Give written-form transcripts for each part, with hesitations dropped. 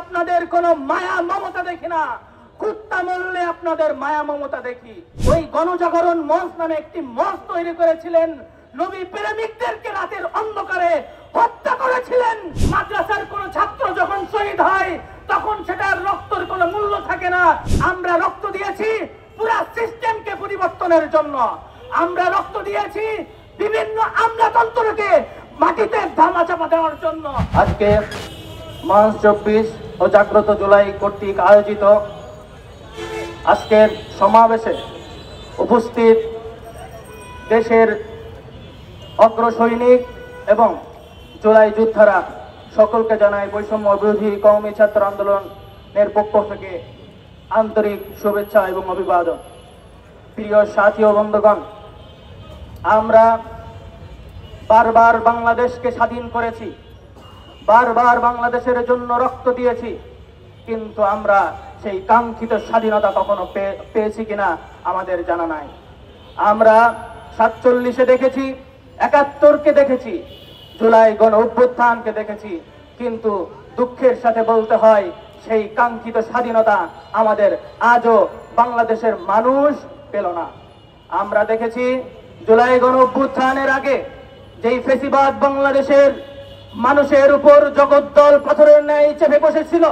আপনাদের কোনো মায়া মমতা দেখি না, কুত্তা মরলে আপনাদের মায়া মমতা দেখি। ওই গণজাগরণ মঞ্চ নামে একটি মঞ্চ তৈরি করেছিলেন, নবী প্রেমিকদেরকে রাতের অন্ধকারে হত্যা করেছিলেন। মাদ্রাসার কোন ছাত্র যখন শহীদ হয় তখন সেটার রক্তের কোনো মূল্য থাকে না। আমরা রক্ত দিয়েছি পুরা সিস্টেমকে পরিবর্তনের জন্য, আমরা রক্ত দিয়েছি বিভিন্ন আমলাতন্ত্রকে মাটিতে ধামাচাপা দেওয়ার জন্য। আজকে মার্চ 24 ও জাগ্রত জুলাই কর্তৃক আয়োজিত আজকের সমাবেশে উপস্থিত দেশের অগ্রসৈনিক এবং জুলাই যোদ্ধারা সকলকে জানাই বৈষম্য বিরোধী কওমি ছাত্র আন্দোলনের পক্ষ থেকে আন্তরিক শুভেচ্ছা এবং অভিবাদন। প্রিয় সাথী ও বন্ধুগণ, আমরা বারবার বাংলাদেশকে স্বাধীন করেছি, বারবার বাংলাদেশের জন্য রক্ত দিয়েছি, কিন্তু আমরা সেই কাঙ্ক্ষিত স্বাধীনতা কখনো পেয়েছি কিনা আমাদের জানা নাই। আমরা 47-এ দেখেছি, 71-কে দেখেছি, জুলাই গণ অভ্যুত্থানকে দেখেছি, কিন্তু দুঃখের সাথে বলতে হয় সেই কাঙ্ক্ষিত স্বাধীনতা আমাদের আজও বাংলাদেশের মানুষ পেল না। আমরা দেখেছি জুলাই গণ অভ্যুত্থানের আগে যেই ফেসিবাদ বাংলাদেশের মানুষের উপর জগদ্দল পাথরের ন্যায় চেপে বসেছিল,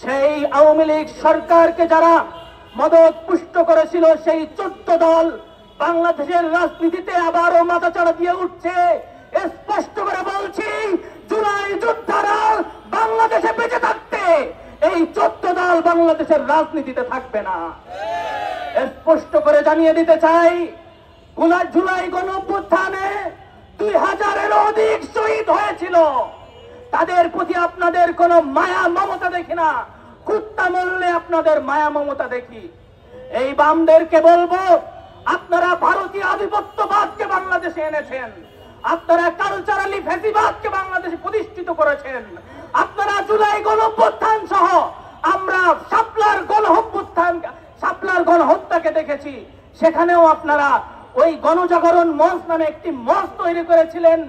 সেই আওয়ামী লীগ সরকারকে যারা মদত পুষ্ট করেছিল, সেই 14 দল বাংলাদেশের রাজনীতিতে আবারও মাথাচাড়া দিয়ে উঠছে। স্পষ্ট করে বলছি, জুলাই যোদ্ধারা বাংলাদেশে বেঁচে থাকতে এই 14 দল বাংলাদেশের রাজনীতিতে থাকবে না। স্পষ্ট করে জানিয়ে দিতে চাই, জুলাই গণ অভ্যুত্থানে 2000-এরও অধিক শহীদ হয়েছিল। তাদের প্রতি আপনাদের কোনো মায়া মমতা দেখি না, কুত্তা মরলে আপনাদের মায়া মমতা দেখি। এই বামদেরকে বলবো, আপনারা ভারতীয় আধিপত্যবাদকে বাংলাদেশে এনেছেন, আপনারা কালচারালি ফ্যাসিবাদকে বাংলাদেশে প্রতিষ্ঠিত করেছেন, আপনারা জুলাই গণ অভ্যুত্থান সহ আমরা শাপলার গণহত্যাকে দেখেছি, সেখানেও আপনারা ওই গণজাগরণ মঞ্চ নামে একটি মঞ্চ তৈরি করেছিলেন,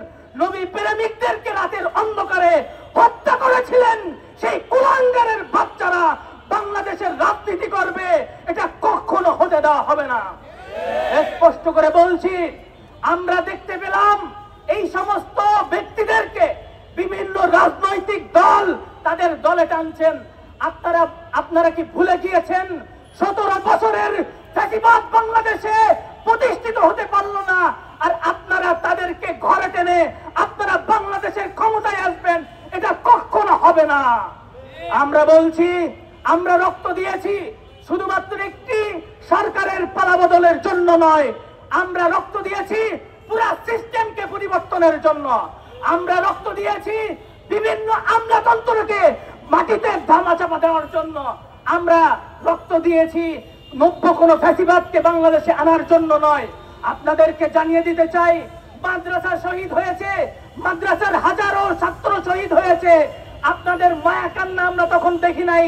নবী প্রেমিকদেরকে রাতের অন্ধকারে হত্যা করেছিলেন। সেই কুলাঙ্গারের বাচ্চারা বাংলাদেশের রাজনীতি করবে, এটা কখনো হতে দেওয়া হবে না। স্পষ্ট করে বলছি, আমরা দেখতে পেলাম এই সমস্ত ব্যক্তিদেরকে বিভিন্ন রাজনৈতিক দল তাদের দলে টানছেন। আপনারা কি ভুলে গিয়েছেন 17 বছরের ফ্যাসিবাদ বাংলাদেশে প্রতিষ্ঠিত হতে পারলো না, আর আপনারা তাদেরকে ঘরে টেনে আপনারা বাংলাদেশের ক্ষমতায় আসবেন, এটা কখনো হবে না। আমরা বলছি, আমরা রক্ত দিয়েছি শুধুমাত্র একটি সরকারের পালাবদলের জন্য নয়, আমরা রক্ত দিয়েছি পুরা সিস্টেমকে পরিবর্তনের জন্য, আমরা রক্ত দিয়েছি বিভিন্ন আমলাতন্ত্রকে মাটিতে ধামাচাপা দেওয়ার জন্য, আমরা রক্ত দিয়েছি নব্য কোন ফ্যাসিবাদকে বাংলাদেশে আনার জন্য নয়। আপনাদেরকে জানিয়ে দিতে চাই, মাদ্রাসা শহীদ হয়েছে, মাদ্রাসার হাজারো ছাত্র শহীদ হয়েছে, আপনাদের মায়া কান্না আমরা তখন দেখি নাই।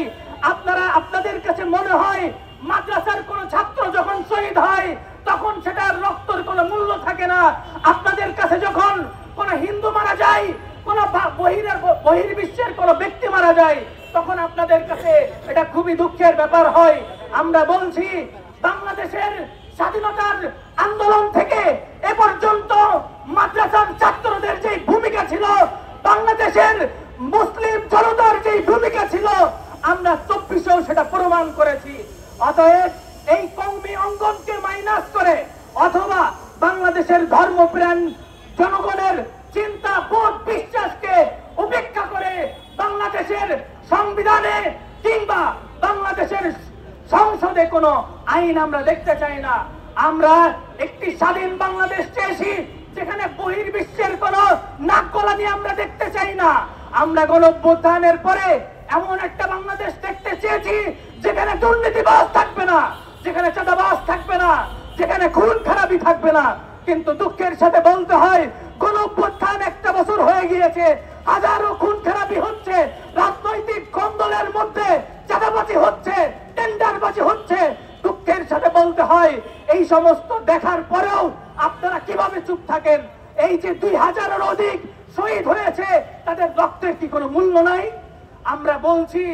আপনাদের কাছে মনে হয় মাদ্রাসার কোন ছাত্র যখন শহীদ হয় তখন সেটার রক্তের কোনো মূল্য থাকে না। আপনাদের কাছে যখন কোন হিন্দু মারা যায়, কোন বহির্বিশ্বের কোন ব্যক্তি মারা যায়, তখন আপনাদের কাছে এটা খুবই দুঃখের ব্যাপার হয়। আমরা বলছি, বাংলাদেশের স্বাধীনতার আন্দোলন থেকে এ পর্যন্ত মাদ্রাসার ছাত্রদের যে ভূমিকা ছিল, বাংলাদেশের মুসলিম জনতার যে ভূমিকা ছিল, আমরা 24-এও সেটা প্রমাণ করেছি। অতএব এই কওমি অঙ্গনকে মাইনাস করে অথবা বাংলাদেশের ধর্মপ্রাণ জনগণের চিন্তা বোধ বিশ্বাসকে উপেক্ষা করে বাংলাদেশের সংবিধানে কিংবা বাংলাদেশের সংসদে কোনো আইন আমরা দেখতে চাই না। আমরা একটি স্বাধীন বাংলাদেশ চেয়েছি, যেখানে বহির্বিশ্বের কোনো নাক গলানি আমরা দেখতে চাই না। আমরা গণ অভ্যুত্থানের পরে এমন একটা বাংলাদেশ দেখতে চেয়েছি যেখানে দুর্নীতিবাজ থাকবে না, যেখানে চাঁদাবাজ থাকবে না, যেখানে খুন খারাপি থাকবে না। কিন্তু দুঃখের সাথে বলতে হয়, গণ অভ্যুত্থান একটা বছর হয়ে গিয়েছে, হাজারো খুন খারাপি হচ্ছে, রাজনৈতিক কন্দলের মধ্যে চাঁদাবাজি হচ্ছে, টেন্ডারবাজি হচ্ছে। দুঃখের সাথে বলতে হয়, এই সমস্ত দেখার পরেও আপনারা কিভাবে চুপ থাকেন? এই যে 2000-এর অধিক শহীদ হয়েছে, তাদের রক্তের কি কোনো মূল্য নাই? আমরা বলছি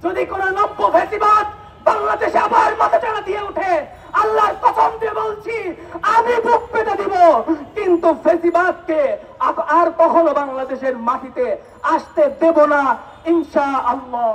যদি কোন নব্য ফ্যাসিবাদ বাংলাদেশে আবার মাথা চাড়া দিয়ে ওঠে, আল্লাহর কসম দিয়ে বলছি আমি বুক পেতে দিব, কিন্তু ফ্যাসিবাদকে আর কখনো বাংলাদেশের মাটিতে আসতে দেব না ইনশাআল্লাহ।